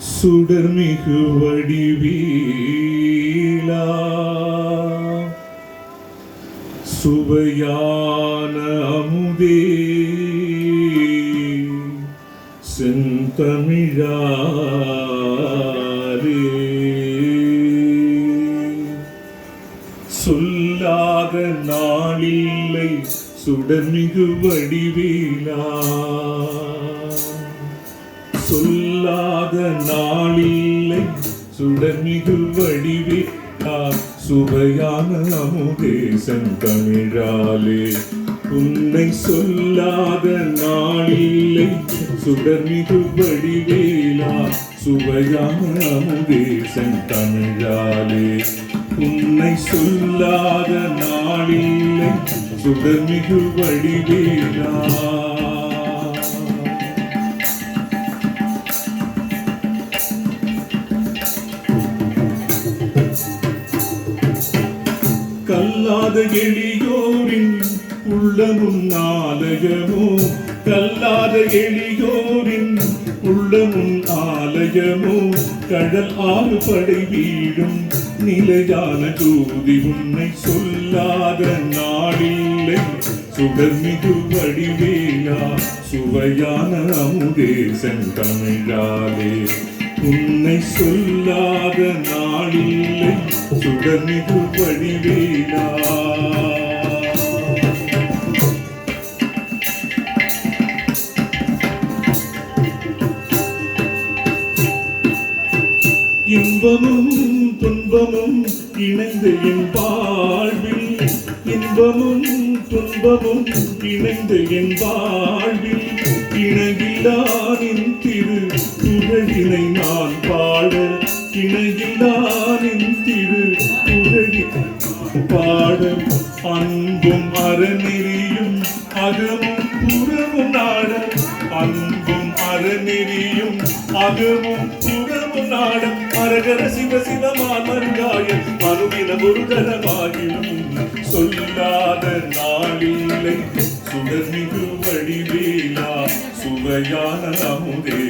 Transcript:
சுடர்மிகு வடிவீலா சுவையான அமுதே செந்தமிழாரே சொல்லாத நாளில்லை சுடர்மிகு வடிவேலா சொல்லாத நாளில்லை சுடர்மிகு வடிவேலா சுவையான அமுதே செந்தமிழாலே உன்னை சொல்லாத நாளில்லை சுடர்மிகு வடிவேலா சுவையான அமுதே செந்தமிழாலே உன்னை சொல்லாத நாளில்லை சுடர்மிகு வடிவேலா கல்லாத எளியோரின் உள்ளமும் ஆலயமோ கல்லாத எளியோரின் உள்ளமும் ஆலயமோ கடல் ஆறு படை வீடும் நிலையான ஜோதி உன்னை சொல்லாத நாளில்லை சுடர்மிகு வடிவேலா சுவையான அமுதே செந்தமிழாலே உன்னை சொல்லாத நாளில்லை சுடர்மிகு வடிவேலா இன்பமும் துன்பமும் இணைந்த என் வாழ்வில் இன்பமும் துன்பமும் இணைந்த என் வாழ்வில் இணையில்லானின் திரு புகழினை நான் பாட இணையில்லானின் திரு புகழினை பாட அன்பும் அறநெறியும் அகமும் புறமும் நாட அன்பும் அறநெறியும் அகமும் புறமும் நாட அரகர சிவ சிவமாமருகாய அனுதின குருகரமாகிலும் சொல்லாத நாளில்லை சுடர்மிகு வடிவேலா சுவையான அமுதே